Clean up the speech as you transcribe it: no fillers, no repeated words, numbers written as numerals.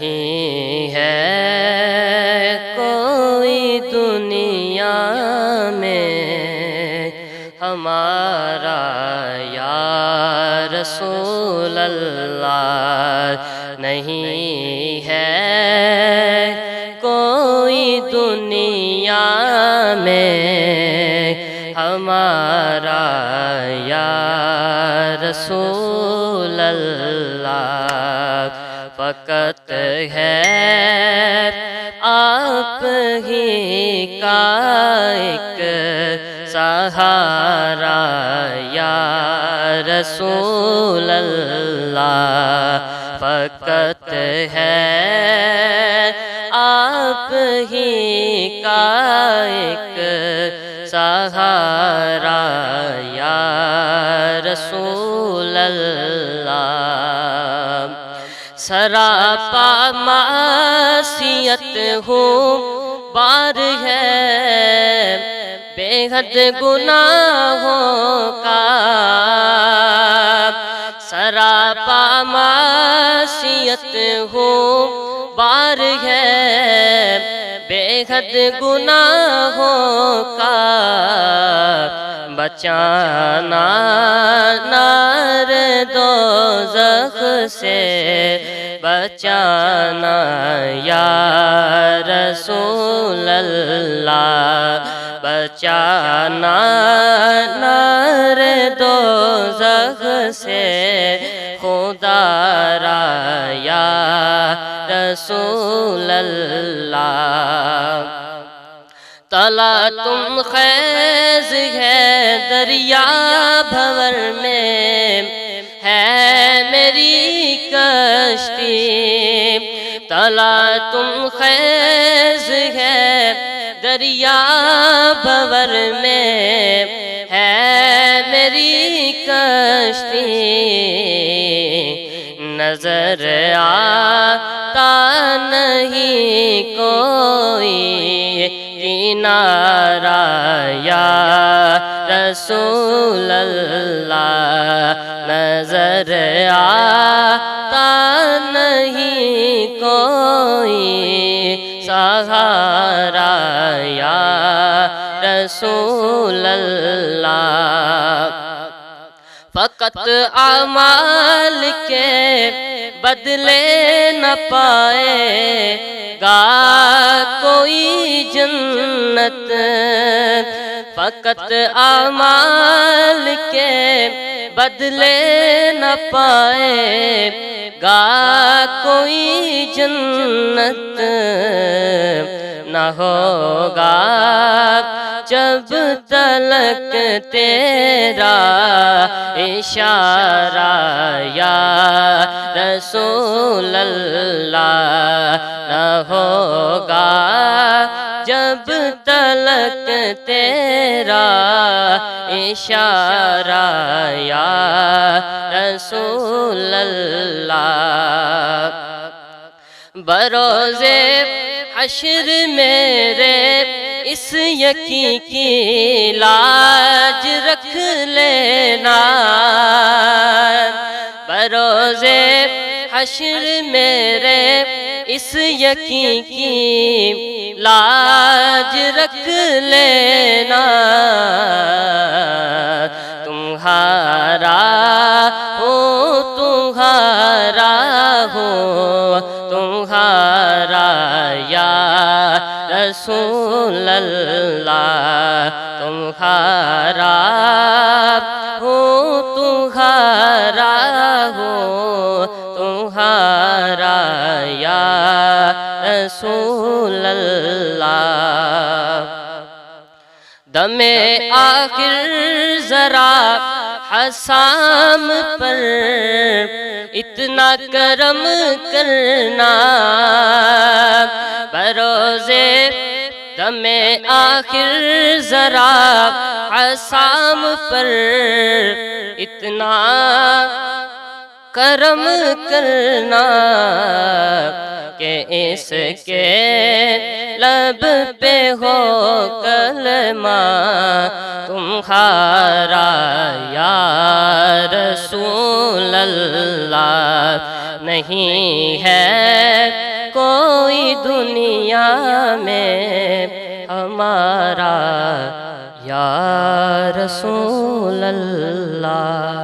نہیں ہے کوئی دنیا میں ہمارا یا رسول اللہ، نہیں ہے کوئی دنیا میں ہمارا یا رسول اللہ، فقط ہے آپ ہی کا ایک سہارا یا رسول اللہ، فقط ہے آپ ہی کا ایک سہارا یا رسول اللہ۔ سراپا معصیت ہوں بار ہے، بے حد گناہوں کا، سراپا معصیت ہوں بار ہے، بے حد گناہوں کا، بچانا نار دوزخ سے، بچانا یا رسول اللہ، بچانا نار دوزخ سے، خدا را یا رسول اللہ۔ تلا تم خیز ہے دریا بھور میں، ہے میری کشتی، تلا تم خیز ہے دریا بھور میں، ہے میری کشتی، نظر آتا نہیں کوئی کنارہ یا رسول اللہ، نظر آتا نہیں کوئی سہارا یا رسول اللہ، فقط اعمال کے بدلے نہ پائے گا کوئی جنت، فقط اعمال کے بدلے نہ پائے گا کوئی جنت، نہ ہوگا جب تلک تیرا اشارہ یا رسول اللہ، نہ ہوگا جب تلک تیرا اشارہ یا رسول اللہ۔ بروز حشر میرے اس یقین کی لاج رکھ لینا، بروز حشر میرے اس یقین کی لاج رکھ لینا، تمہارا ہو تمہارا ہو تمہارا یا رسول اللہ، تمہارا ہو تمہارا ہو تمہارا یا رسول اللہ۔ دم آخر ذرا حسام پر اتنا کرم کرنا، بروز دم آخر ذرا حسام پر اتنا کرم کرنا کہ اس کے لب پہ ہو کلمہ تمہارا یا رسول اللہ، نہیں ہے کوئی دنیا میں ہمارا یا رسول اللہ۔